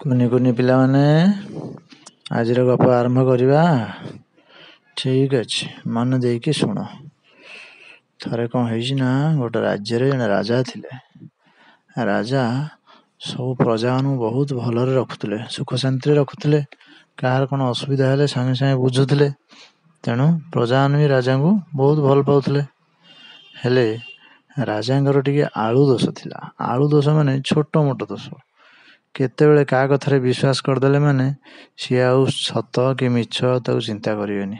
କୁନି କୁନି ପିଲାମାନେ ଆଜିର ଗପ ଆରମ୍ଭ କରିବା। ଠିକ୍ ଅଛି, ମନ ଦେଇକି ଶୁଣ। ଥରେ କ'ଣ ହେଇଛି ନା, ଗୋଟେ ରାଜ୍ୟରେ ଜଣେ ରାଜା ଥିଲେ। ରାଜା ସବୁ ପ୍ରଜାମାନଙ୍କୁ ବହୁତ ଭଲରେ ରଖୁଥିଲେ, ସୁଖ ଶାନ୍ତିରେ ରଖୁଥିଲେ। କାହାର କ'ଣ ଅସୁବିଧା ହେଲେ ସାଙ୍ଗେ ସାଙ୍ଗେ ବୁଝୁଥିଲେ। ତେଣୁ ପ୍ରଜାମାନେ ବି ରାଜାଙ୍କୁ ବହୁତ ଭଲ ପାଉଥିଲେ। ହେଲେ ରାଜାଙ୍କର ଟିକେ ଆଳୁ ଦୋଷ ଥିଲା। ଆଳୁ ଦୋଷ ମାନେ ଛୋଟ ମୋଟ ଦୋଷ। କେତେବେଳେ କାହା କଥାରେ ବିଶ୍ୱାସ କରିଦେଲେ ମାନେ ସିଏ ଆଉ ସତ କି ମିଛ ତାକୁ ଚିନ୍ତା କରିବେନି।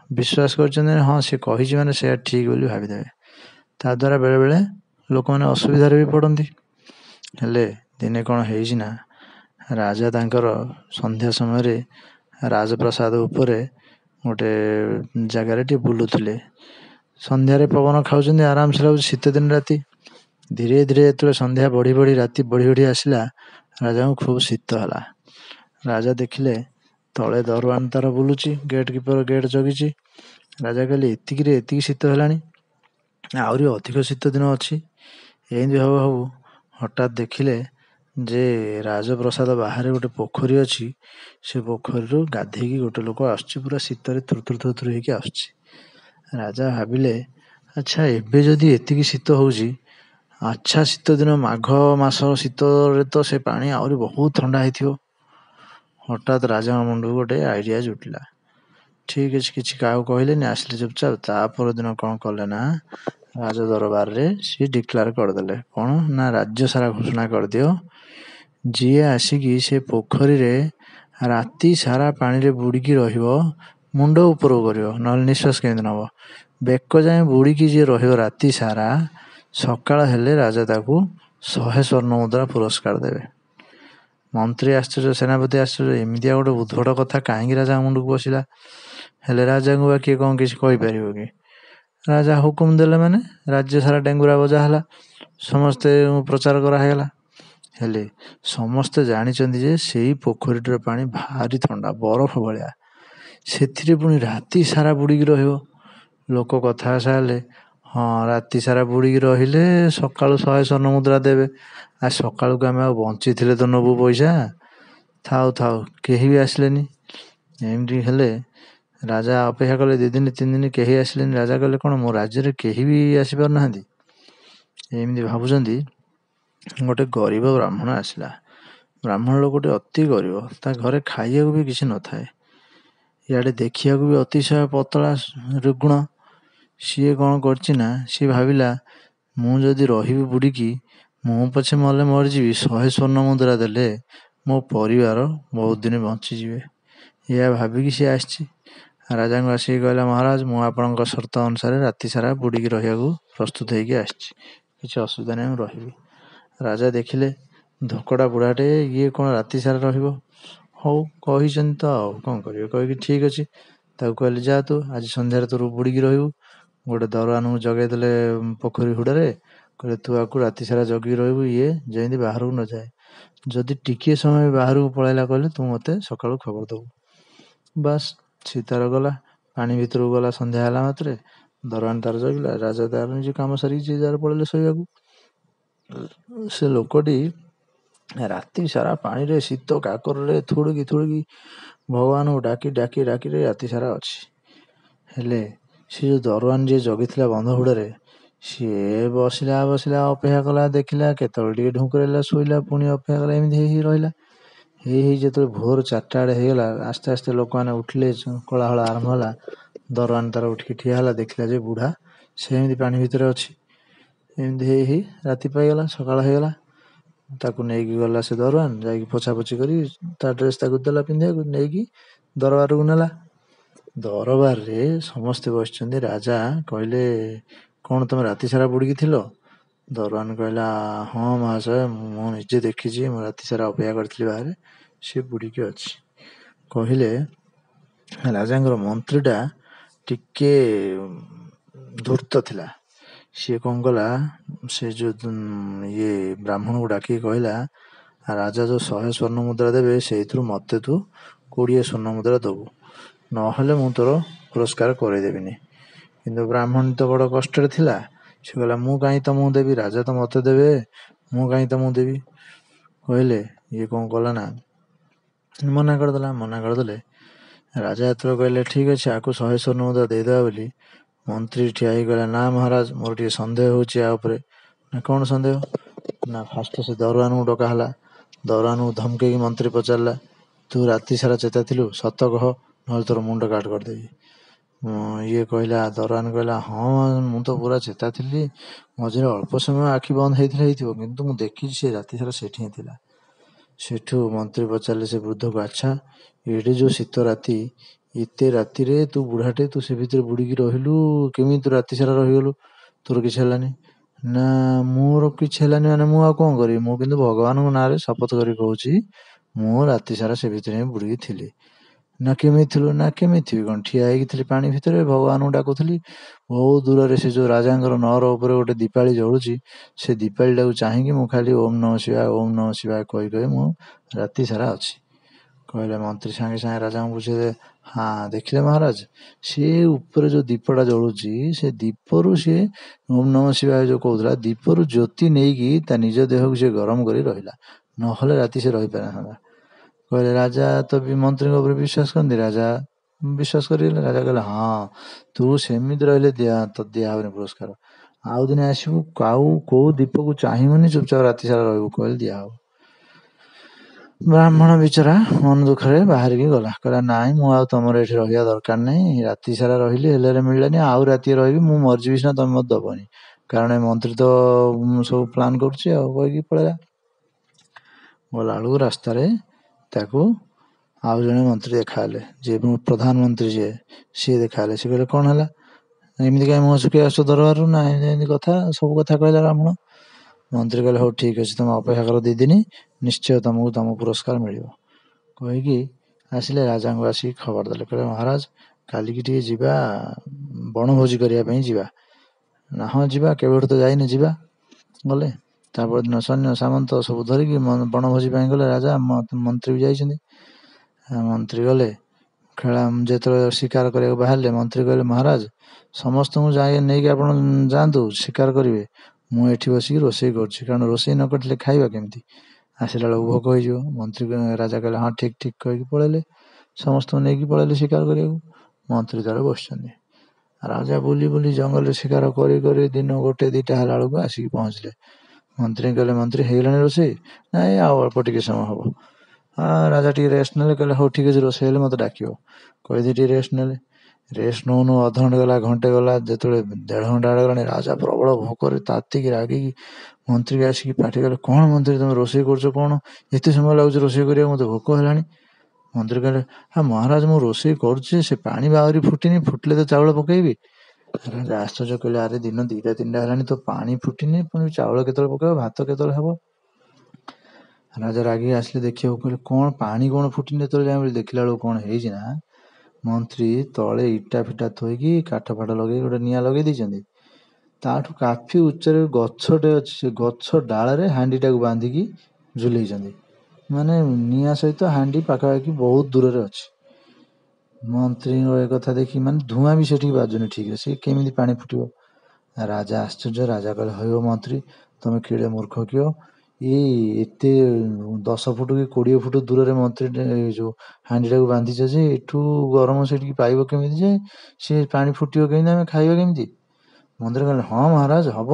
ବିଶ୍ୱାସ କରିଛନ୍ତି ହଁ ସେ କହିଛି ମାନେ ସେୟା ଠିକ୍ ବୋଲି ଭାବିଦେବେ। ତା ଦ୍ୱାରା ବେଳେବେଳେ ଲୋକମାନେ ଅସୁବିଧାରେ ବି ପଡ଼ନ୍ତି। ହେଲେ ଦିନେ କ'ଣ ହେଇଛି ନା, ରାଜା ତାଙ୍କର ସନ୍ଧ୍ୟା ସମୟରେ ରାଜପ୍ରାସାଦ ଉପରେ ଗୋଟେ ଜାଗାରେ ଟିକେ ବୁଲୁଥିଲେ। ସନ୍ଧ୍ୟାରେ ପବନ ଖାଉଛନ୍ତି, ଆରାମସେ ଲାଗୁଛି। ଶୀତଦିନ ରାତି। ଧୀରେ ଧୀରେ ଯେତେବେଳେ ସନ୍ଧ୍ୟା ବଢ଼ି ବଢ଼ି ରାତି ବଢ଼ି ବଢ଼ି ଆସିଲା, ରାଜାଙ୍କୁ ଖୁବ୍ ଶୀତ ହେଲା। ରାଜା ଦେଖିଲେ ତଳେ ଦରୱାନ ତାର ବୁଲୁଛି, ଗେଟ୍ କିପର ଗେଟ୍ ଜଗିଛି। ରାଜା କହିଲେ ଏତିକିରେ ଏତିକି ଶୀତ ହେଲାଣି, ଆହୁରି ଅଧିକ ଶୀତ ଦିନ ଅଛି। ଏମିତି ଭାବୁ ଭାବୁ ହଠାତ୍ ଦେଖିଲେ ଯେ ରାଜପ୍ରସାଦ ବାହାରେ ଗୋଟେ ପୋଖରୀ ଅଛି। ସେ ପୋଖରୀରୁ ଗାଧେଇକି ଗୋଟେ ଲୋକ ଆସୁଛି, ପୁରା ଶୀତରେ ଥୁରୁଥୁରୁ ହେଇକି ଆସୁଛି। ରାଜା ଭାବିଲେ, ଆଚ୍ଛା ଏବେ ଯଦି ଏତିକି ଶୀତ ହେଉଛି, ଆଚ୍ଛା ଶୀତ ଦିନ ମାଘ ମାସ ଶୀତରେ ତ ସେ ପାଣି ଆହୁରି ବହୁତ ଥଣ୍ଡା ହେଇଥିବ। ହଠାତ୍ ରାଜାଙ୍କ ମୁଣ୍ଡକୁ ଗୋଟେ ଆଇଡ଼ିଆ ଜୁଟିଲା। ଠିକ୍ ଅଛି, କିଛି କାହାକୁ କହିଲେନି, ଆସିଲେ ଚୁପଚାପ। ତା ପରଦିନ କ'ଣ କଲେ ନା, ରାଜ ଦରବାରରେ ସିଏ ଡିକ୍ଲାର କରିଦେଲେ। କ'ଣ ନା, ରାଜ୍ୟ ସାରା ଘୋଷଣା କରିଦିଅ, ଯିଏ ଆସିକି ସେ ପୋଖରୀରେ ରାତି ସାରା ପାଣିରେ ବୁଡ଼ିକି ରହିବ, ମୁଣ୍ଡ ଉପରକୁ କରିବ, ନହେଲେ ନିଶ୍ୱାସ କେମିତି ନେବ, ବେକ ଯାଏଁ ବୁଡ଼ିକି ଯିଏ ରହିବ ରାତି ସାରା, ସକାଳ ହେଲେ ରାଜା ତାକୁ 100 ସ୍ୱର୍ଣ୍ଣ ମୁଦ୍ରା ପୁରସ୍କାର ଦେବେ। ମନ୍ତ୍ରୀ ଆଶ୍ଚର୍ଯ୍ୟ, ସେନାପତି ଆଶ୍ଚର୍ଯ୍ୟ, ଏମିତିଆ ଗୋଟେ ଉଦ୍ଭଟ କଥା କାହିଁକି ରାଜାଙ୍କ ମୁଣ୍ଡକୁ ବସିଲା? ହେଲେ ରାଜାଙ୍କୁ ବା କିଏ କ'ଣ କିଛି କହିପାରିବ କି? ରାଜା ହୁକୁମ ଦେଲେ ମାନେ ରାଜ୍ୟ ସାରା ଡେଙ୍ଗୁରା ବଜା ହେଲା, ସମସ୍ତେ ପ୍ରଚାର କରାହେଇଗଲା। ହେଲେ ସମସ୍ତେ ଜାଣିଛନ୍ତି ଯେ ସେଇ ପୋଖରୀଟିର ପାଣି ଭାରି ଥଣ୍ଡା, ବରଫ ଭଳିଆ। ସେଥିରେ ପୁଣି ରାତି ସାରା ବୁଡ଼ିକି ରହିବ। ଲୋକ କଥା ଆଶା ହେଲେ, ହଁ ରାତି ସାରା ବୁଡ଼ିକି ରହିଲେ ସକାଳୁ 100 ସ୍ୱର୍ଣ୍ଣ ମୁଦ୍ରା ଦେବେ। ଆଉ ସକାଳକୁ ଆମେ ଆଉ ବଞ୍ଚିଥିଲେ ତ ନେବୁ ପଇସା। ଥାଉ ଥାଉ, କେହି ବି ଆସିଲେନି। ଏମିତି ହେଲେ ରାଜା ଅପେକ୍ଷା କଲେ 2 ଦିନ 3 ଦିନ, କେହି ଆସିଲେନି। ରାଜା କହିଲେ, କ'ଣ ମୋ ରାଜ୍ୟରେ କେହି ବି ଆସିପାରୁନାହାନ୍ତି? ଏମିତି ଭାବୁଛନ୍ତି, ଗୋଟେ ଗରିବ ବ୍ରାହ୍ମଣ ଆସିଲା। ବ୍ରାହ୍ମଣ ଲୋକଟି ଅତି ଗରିବ, ତା ଘରେ ଖାଇବାକୁ ବି କିଛି ନଥାଏ। ଇଆଡ଼େ ଦେଖିବାକୁ ବି ଅତିଶୟ ପତଳା ରୁଗ୍ଣ। ସିଏ କ'ଣ କରିଛି ନା, ସିଏ ଭାବିଲା ମୁଁ ଯଦି ରହିବି ବୁଡ଼ିକି, ମୁଁ ପଛେ ମଲେ ମରିଯିବି, 100 ସ୍ୱର୍ଣ୍ଣ ମୁଦ୍ରା ଦେଲେ ମୋ ପରିବାର ବହୁତ ଦିନ ବଞ୍ଚିଯିବେ। ଏହା ଭାବିକି ସିଏ ଆସିଛି। ରାଜାଙ୍କୁ ଆସିକି କହିଲା, ମହାରାଜ ମୁଁ ଆପଣଙ୍କ ସର୍ତ୍ତ ଅନୁସାରେ ରାତି ସାରା ବୁଡ଼ିକି ରହିବାକୁ ପ୍ରସ୍ତୁତ ହେଇକି ଆସିଛି, କିଛି ଅସୁବିଧା ନାହିଁ, ମୁଁ ରହିବି। ରାଜା ଦେଖିଲେ ଧୋକଡ଼ା ବୁଢ଼ାଟେ, ଇଏ କ'ଣ ରାତି ସାରା ରହିବ? ହଉ କହିଛନ୍ତି ତ ଆଉ କ'ଣ କରିବେ, କହିକି ଠିକ୍ ଅଛି। ତାକୁ କହିଲେ, ଯା ତୁ ଆଜି ସନ୍ଧ୍ୟାରେ ତୋର ବୁଡ଼ିକି ରହିବୁ। ଗୋଟେ ଦରୱାନକୁ ଜଗାଇ ଦେଲେ ପୋଖରୀ ହୁଡ଼ାରେ, କହିଲେ ତୁ ଆକୁ ରାତି ସାରା ଜଗିକି ରହିବୁ, ଇଏ ଯେମିତି ବାହାରକୁ ନଯାଏ। ଯଦି ଟିକିଏ ସମୟ ବାହାରକୁ ପଳାଇଲା କହିଲେ ତୁ ମୋତେ ସକାଳୁ ଖବର ଦେବୁ। ବାସ୍, ସେ ତାର ଗଲା, ପାଣି ଭିତରକୁ ଗଲା। ସନ୍ଧ୍ୟା ହେଲା ମାତ୍ରେ ଦରୱାନ ତାର ଜଗିଲା, ରାଜା ତାର ନିଜ କାମ ସାରିକି ଯିଏ ଯାର ପଳେଇଲେ ଶୋଇବାକୁ। ସେ ଲୋକଟି ରାତି ସାରା ପାଣିରେ ଶୀତ କାକରରେ ଥୁଡ଼ୁକି ଥୁଡ଼ୁକି ଭଗବାନଙ୍କୁ ଡାକି ଡାକି ଡାକି ରାତି ସାରା ଅଛି। ହେଲେ ସେ ଯେଉଁ ଦରୱାନ ଯିଏ ଜଗିଥିଲା ବନ୍ଧ ହୁଡ଼ାରେ, ସିଏ ବସିଲା ଅପେକ୍ଷା କଲା, ଦେଖିଲା କେତେବେଳେ ଟିକେ ଢୁଙ୍କୁରେଇଲା, ଶୋଇଲା, ପୁଣି ଅପେକ୍ଷା କଲା, ଏମିତି ହେଇ ରହିଲା। ହେଇ ଯେତେବେଳେ ଭୋର 4ଟା ବେଳେ ହେଇଗଲା, ଆସ୍ତେ ଆସ୍ତେ ଲୋକମାନେ ଉଠିଲେ, କୋଳାହଳ ଆରମ୍ଭ ହେଲା। ଦରୱାନ ତାର ଉଠିକି ଠିଆ ହେଲା, ଦେଖିଲା ଯେ ବୁଢ଼ା ସେମିତି ପାଣି ଭିତରେ ଅଛି। ଏମିତି ହେଇ ରାତି ପାଇଗଲା, ସକାଳ ହେଇଗଲା। ତାକୁ ନେଇକି ଗଲା ସେ ଦରୱାନ, ଯାଇକି ପୋଛାପୋଛି କରି ତା ଡ୍ରେସ୍ ତାକୁ ଦେଲା ପିନ୍ଧିବାକୁ, ନେଇକି ଦରବାରକୁ ନେଲା। ଦରବାରରେ ସମସ୍ତେ ବସିଛନ୍ତି। ରାଜା କହିଲେ, କ'ଣ ତମେ ରାତି ସାରା ବୁଡ଼ିକି ଥିଲ? ଦରୱାନ କହିଲା, ହଁ ମହାଶୟ, ମୁଁ ନିଜେ ଦେଖିଛି, ମୁଁ ରାତି ସାରା ଅପେକ୍ଷା କରିଥିଲି ବାହାରେ, ସେ ବୁଡ଼ିକି ଅଛି। କହିଲେ ରାଜାଙ୍କର ମନ୍ତ୍ରୀଟା ଟିକେ ଧୂର୍ତ୍ତ ଥିଲା। ସିଏ କ'ଣ କଲା, ସେ ଯେଉଁ ବ୍ରାହ୍ମଣକୁ ଡାକିକି କହିଲା, ରାଜା ଯେଉଁ 100 ସ୍ୱର୍ଣ୍ଣ ମୁଦ୍ରା ଦେବେ, ସେଇଥିରୁ ମୋତେ ତୁ 20 ସ୍ୱର୍ଣ୍ଣ ମୁଦ୍ରା ଦେବୁ, ନହେଲେ ମୁଁ ତୋର ପୁରସ୍କାର କରେଇଦେବିନି। କିନ୍ତୁ ବ୍ରାହ୍ମଣ ତ ବଡ଼ କଷ୍ଟରେ ଥିଲା। ସେ କହିଲା, ମୁଁ କାହିଁ ତମକୁ ଦେବି, ରାଜା ତ ମୋତେ ଦେବେ, ମୁଁ କାହିଁ ତମକୁ ଦେବି। କହିଲେ ଇଏ କ'ଣ କଲା ନା, ମନା କରିଦେଲେ। ରାଜା ଯେତେବେଳେ କହିଲେ ଠିକ୍ ଅଛି ଆକୁ 100 ସ୍ୱର୍ଣ୍ଣ ମୁଦ୍ରା ଦେଇଦେବା ବୋଲି, ମନ୍ତ୍ରୀ ଠିଆ ହେଇ କହିଲା ନା ମହାରାଜ ମୋର ଟିକେ ସନ୍ଦେହ ହେଉଛି ୟା ଉପରେ। ନା କ'ଣ ସନ୍ଦେହ? ନା ଫାଷ୍ଟ ସେ ଦରୱାନକୁ ଡକା ହେଲା। ଦରୱାନକୁ ଧମକେଇକି ମନ୍ତ୍ରୀ ପଚାରିଲା, ତୁ ରାତି ସାରା ଚେତା ଥିଲୁ? ସତ କହ, ନହେଲେ ତୋର ମୁଣ୍ଡ କାଟ କରିଦେବି। ଇଏ କହିଲା, ଦରୱାନ କହିଲା ହଁ ମୁଁ ତ ପୁରା ଚେତା ଥିଲି, ମଝିରେ ଅଳ୍ପ ସମୟ ଆଖି ବନ୍ଦ ହେଇଥିବ, କିନ୍ତୁ ମୁଁ ଦେଖିଛି ସେ ରାତି ସାରା ସେଠି ହିଁ ଥିଲା। ସେଠୁ ମନ୍ତ୍ରୀ ପଚାରିଲେ ସେ ବୃଦ୍ଧକୁ, ଆଚ୍ଛା ଏଇଠି ଯୋଉ ଶୀତ ରାତି, ଏତେ ରାତିରେ ତୁ ବୁଢ଼ାଟେ, ତୁ ସେ ଭିତରେ ବୁଡ଼ିକି ରହିଲୁ କେମିତି? ତୁ ରାତି ସାରା ରହିଗଲୁ, ତୋର କିଛି ହେଲାନି? ନା ମୋର କିଛି ହେଲାନି ମାନେ ମୁଁ ଆଉ କ'ଣ କରିବି? ମୁଁ କିନ୍ତୁ ଭଗବାନଙ୍କ ନାଁରେ ଶପଥ କରି କହୁଛି ମୁଁ ରାତି ସାରା ସେ ଭିତରେ ହିଁ ବୁଡ଼ିକି ଥିଲି। ନା କେମିତି ଥିଲୁ? ନା କେମିତି ଥିବି କ'ଣ, ଠିଆ ହେଇକି ଥିଲି ପାଣି ଭିତରେ, ଭଗବାନଙ୍କୁ ଡାକୁଥିଲି। ବହୁତ ଦୂରରେ ସେ ଯୋଉ ରାଜାଙ୍କର ନଅର ଉପରେ ଗୋଟେ ଦୀପାଳି ଜଳୁଛି, ସେ ଦୀପାଳିଟାକୁ ଚାହିଁକି ମୁଁ ଖାଲି ଓମ୍ ନମଃ ଶିବାୟ ଓମ୍ ନମଃ ଶିବାୟ କହି ମୁଁ ରାତି ସାରା ଅଛି। କହିଲେ ମନ୍ତ୍ରୀ ସାଙ୍ଗେ ସାଙ୍ଗେ ରାଜାଙ୍କୁ ବୁଝେଇଲେ, ହଁ ଦେଖିଲେ ମହାରାଜ, ସିଏ ଉପରେ ଯୋଉ ଦୀପଟା ଜଳୁଛି ସେ ଦୀପରୁ ସିଏ ଓମ୍ ନମଃ ଶିବାୟ ଯୋଉ କହୁଥିଲା, ଦୀପରୁ ଜ୍ୟୋତି ନେଇକି ତା ନିଜ ଦେହକୁ ସିଏ ଗରମ କରି ରହିଲା, ନହେଲେ ରାତି ସେ ରହିପାରିନଥାନ୍ତା। କହିଲେ ରାଜା ତ ମନ୍ତ୍ରୀଙ୍କ ଉପରେ ବିଶ୍ୱାସ କରନ୍ତି? ରାଜା ବିଶ୍ୱାସ କରିଗଲେ। ରାଜା କହିଲେ ହଁ ତୁ ସେମିତି ରହିଲେ ଦିଆହବନି ପୁରସ୍କାର, ଆଉ ଦିନେ ଆସିବୁ, କୋଉ ଦୀପକୁ ଚାହିଁବୁନି, ଚୁପଚାପ ରାତି ସାରା ରହିବୁ, କହିଲେ ଦିଆହବ। ବ୍ରାହ୍ମଣ ବିଚରା ମନ ଦୁଃଖରେ ବାହାରିକି ଗଲା। କହିଲା ନାଇଁ ମୁଁ ଆଉ ତମର ଏଠି ରହିବା ଦରକାର ନାହିଁ, ରାତି ସାରା ରହିଲି ହେଲେ ମିଳିଲାନି, ଆଉ ରାତିରେ ରହିବି, ମୁଁ ମରିଯିବି ସିନା ତମେ ମତେ ଦବନି, କାରଣ ଏ ମନ୍ତ୍ରୀ ତ ସବୁ ପ୍ଲାନ୍ କରୁଛି ଆଉ, କହିକି ପଳେଇଲା। ଗଲାବେଳକୁ ରାସ୍ତାରେ ତାକୁ ଆଉ ଜଣେ ମନ୍ତ୍ରୀ ଦେଖାହେଲେ, ଯିଏ ପ୍ରଧାନମନ୍ତ୍ରୀ ସିଏ ଦେଖାହେଲେ। ସିଏ କହିଲେ କ'ଣ ହେଲା, ଏମିତି କାହିଁ ମୁହଁ ଶୁଖେଇ ଆସୁଛ ଦରବାରରୁ? ନା ଏମିତି କଥା, ସବୁ କଥା କହିଲା ବ୍ରାହ୍ମଣ। ମନ୍ତ୍ରୀ କହିଲେ ହଉ ଠିକ୍ ଅଛି, ତମେ ଅପେକ୍ଷା କର 2 ଦିନ, ନିଶ୍ଚୟ ତମକୁ ତମ ପୁରସ୍କାର ମିଳିବ। କହିକି ଆସିଲେ, ରାଜାଙ୍କୁ ଆସିକି ଖବର ଦେଲେ। କହିଲେ ମହାରାଜ କାଲିକି ଟିକେ ଯିବା ବଣଭୋଜି କରିବା ପାଇଁ ଯିବା। ନା ହଁ ଯିବା, କେବେଠୁ ତ ଯାଇନି, ଯିବା। ଗଲେ। ତାପରଦିନ ସୈନ୍ୟ ସାମନ୍ତ ସବୁ ଧରିକି ବଣଭୋଜି ପାଇଁ ଗଲେ। ରାଜା ମନ୍ତ୍ରୀ ବି ଯାଇଛନ୍ତି। ମନ୍ତ୍ରୀ ଗଲେ, ଯେତେବେଳେ ଶିକାର କରିବାକୁ ବାହାରିଲେ, ମନ୍ତ୍ରୀ କହିଲେ ମହାରାଜ ସମସ୍ତଙ୍କୁ ନେଇକି ଆପଣ ଯାଆନ୍ତୁ ଶିକାର କରିବେ, ମୁଁ ଏଠି ବସିକି ରୋଷେଇ କରୁଛି, କାରଣ ରୋଷେଇ ନ କରିଥିଲେ ଖାଇବା କେମିତି? ଆସିଲା ବେଳକୁ ଭୋକ ହେଇଯିବ। ମନ୍ତ୍ରୀ ରାଜା କହିଲେ ହଁ ଠିକ୍ କହିକି ପଳେଇଲେ। ସମସ୍ତଙ୍କୁ ନେଇକି ପଳେଇଲେ ଶିକାର କରିବାକୁ। ମନ୍ତ୍ରୀ ତଳେ ବସିଛନ୍ତି। ରାଜା ବୁଲି ବୁଲି ଜଙ୍ଗଲରେ ଶିକାର କରି କରି ଦିନ 1 2ଟା ହେଲା ବେଳକୁ ଆସିକି ପହଞ୍ଚିଲେ। ମନ୍ତ୍ରୀ କହିଲେ ମନ୍ତ୍ରୀ ହେଇଗଲାଣି ରୋଷେଇ? ନାଇଁ ଆଉ ଅଳ୍ପ ଟିକେ ସମୟ ହବ। ରାଜା ଟିକେ ରେଷ୍ଟ ନେଲେ। କହିଲେ ହଉ ଠିକ୍ ଅଛି, ରୋଷେଇ ହେଲେ ମତେ ଡାକିବ। କହିଦେଇ ଟିକେ ରେଷ୍ଟ ନେଲେ। ରେଷ୍ଟ ନଉ ଅଧଘଣ୍ଟେ ଗଲା, ଘଣ୍ଟେ ଗଲା, ଯେତେବେଳେ 1.5 ଘଣ୍ଟା ଗଲାଣି, ରାଜା ପ୍ରବଳ ଭୋକରେ ତାତିକି ରାଗିକି ମନ୍ତ୍ରୀକି ଆସିକି ପାଟି କଲେ, କ'ଣ ମନ୍ତ୍ରୀ ତମେ ରୋଷେଇ କରୁଛ କ'ଣ? ଏତେ ସମୟ ଲାଗୁଛି ରୋଷେଇ କରିବାକୁ, ମତେ ଭୋକ ହେଲାଣି। ମନ୍ତ୍ରୀ କହିଲେ ମହାରାଜ ମୁଁ ରୋଷେଇ କରୁଛି, ସେ ପାଣି ବା ଆହୁରି ଫୁଟିନି, ଫୁଟିଲେ ତ ଚାଉଳ ପକେଇବି। ରାଜା ଆଶ୍ଚର୍ଯ୍ୟ କହିଲେ, ଆରେ ଦିନ 2ଟା 3ଟା ହେଲାଣି, ତ ପାଣି ଫୁଟିନି, ପୁଣି ଚାଉଳ କେତେବେଳେ ପକେଇବ, ଭାତ କେତେବେଳେ ହବ? ରାଜା ରାଗିକି ଆସିଲେ ଦେଖିବାକୁ। କହିଲେ କ'ଣ ପାଣି କ'ଣ ଫୁଟିନି ଯେତେବେଳେ ଯାଏଁ ବୋଲି? ଦେଖିଲା ବେଳକୁ କ'ଣ ହେଇଛି ନା, ମନ୍ତ୍ରୀ ତଳେ ଇଟା ଫିଟା ଥୋଇକି କାଠ ଫାଟ ଲଗେଇକି ଗୋଟେ ନିଆଁ ଲଗେଇ ଦେଇଛନ୍ତି। ତାଠୁ କାଫି ଉଚ୍ଚରେ ଗଛଟେ ଅଛି, ସେ ଗଛ ଡାଳରେ ହାଣ୍ଡିଟାକୁ ବାନ୍ଧିକି ଝୁଲେଇଛନ୍ତି। ମାନେ ନିଆଁ ସହିତ ହାଣ୍ଡି ପାଖାପାଖି ବହୁତ ଦୂରରେ ଅଛି। ମନ୍ତ୍ରୀଙ୍କ ଏ କଥା ଦେଖି, ମାନେ ଧୂଆଁ ବି ସେଠିକି ବାଜୁନି ଠିକରେ, ସେ କେମିତି ପାଣି ଫୁଟିବ? ରାଜା ଆଶ୍ଚର୍ଯ୍ୟ। ରାଜା କହିଲେ ହଇବ ମନ୍ତ୍ରୀ ତମେ କିଡ଼େ ମୂର୍ଖ କିଅ, ଏତେ 10 ଫୁଟ କି 20 ଫୁଟ ଦୂରରେ ମନ୍ତ୍ରୀ ଯୋଉ ହାଣ୍ଡିଟାକୁ ବାନ୍ଧିଛ ଯେ, ଏଠୁ ଗରମ ସେଠିକି ପାଇବ କେମିତି, ଯେ ସେ ପାଣି ଫୁଟିବ କେମିତି, ଆମେ ଖାଇବା କେମିତି? ମନ୍ତ୍ରୀ କହିଲେ ହଁ ମହାରାଜ ହବ।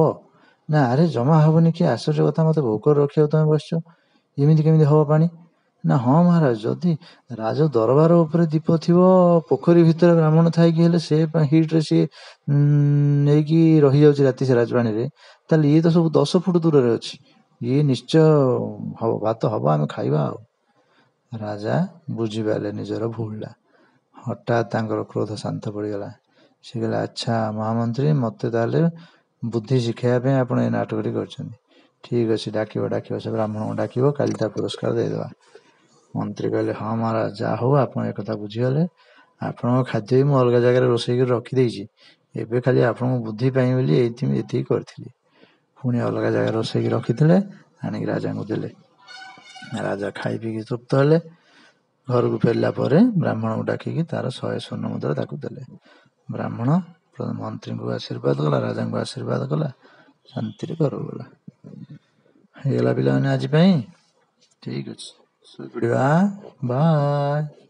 ନା ଆରେ ଜମା ହବନି, କି ଆଶ୍ଚର୍ଯ୍ୟ କଥା, ମତେ ଭୋକରେ ରଖିବାକୁ ତମେ ବସିଛ, ଏମିତି କେମିତି ହବ ପାଣି? ନା ହଁ ମହାରାଜ, ଯଦି ରାଜ ଦରବାର ଉପରେ ଦୀପ ଥିବ, ପୋଖରୀ ଭିତରେ ବ୍ରାହ୍ମଣ ଥାଇକି ହେଲେ ସେ ହିଟରେ ସିଏ ନେଇକି ରହିଯାଉଛି ରାତି ସାରା ପାଣିରେ, ତାହେଲେ ଇଏ ତ ସବୁ 10 ଫୁଟ ଦୂରରେ ଅଛି, ଇଏ ନିଶ୍ଚୟ ହବ, ଭାତ ହବ, ଆମେ ଖାଇବା ଆଉ। ରାଜା ବୁଝିପାରିଲେ ନିଜର ଭୁଲଟା। ହଠାତ୍ ତାଙ୍କର କ୍ରୋଧ ଶାନ୍ତ ପଡ଼ିଗଲା। ସେ କହିଲେ ଆଚ୍ଛା ମହାମନ୍ତ୍ରୀ, ମତେ ତାହେଲେ ବୁଦ୍ଧି ଶିଖାଇବା ପାଇଁ ଆପଣ ଏ ନାଟକଟି କରିଛନ୍ତି। ଠିକ୍ ଅଛି, ଡାକିବ ସେ ବ୍ରାହ୍ମଣଙ୍କୁ ଡାକିବ, କାଲି ତା ପୁରସ୍କାର ଦେଇଦେବା। ମନ୍ତ୍ରୀ କହିଲେ ହଁ ମହାରାଜ, ଯାହା ହଉ ଆପଣ ଏକଥା ବୁଝିଗଲେ। ଆପଣଙ୍କ ଖାଦ୍ୟ ବି ମୁଁ ଅଲଗା ଜାଗାରେ ରୋଷେଇ କରି ରଖିଦେଇଛି, ଏବେ ଖାଲି ଆପଣଙ୍କୁ ବୁଦ୍ଧି ପାଇଁ ବୋଲି ଏତିକି କରିଥିଲି। ପୁଣି ଅଲଗା ଜାଗାରେ ରୋଷେଇକି ରଖିଥିଲେ, ଆଣିକି ରାଜାଙ୍କୁ ଦେଲେ। ରାଜା ଖାଇ ପିଇକି ତୃପ୍ତ ହେଲେ। ଘରକୁ ଫେରିଲା ପରେ ବ୍ରାହ୍ମଣକୁ ଡାକିକି ତାର 100 ସ୍ୱର୍ଣ୍ଣ ମୁଦ୍ରା ତାକୁ ଦେଲେ। ବ୍ରାହ୍ମଣ ମନ୍ତ୍ରୀଙ୍କୁ ଆଶୀର୍ବାଦ କଲା, ରାଜାଙ୍କୁ ଆଶୀର୍ବାଦ କଲା, ଶାନ୍ତିରେ ଘରକୁ ଗଲା। ହେଇଗଲା ପିଲାମାନେ ଆଜି ପାଇଁ? ଠିକ୍ ଅଛି। ଶୋଇପଡ଼ିବା। ବାଏ।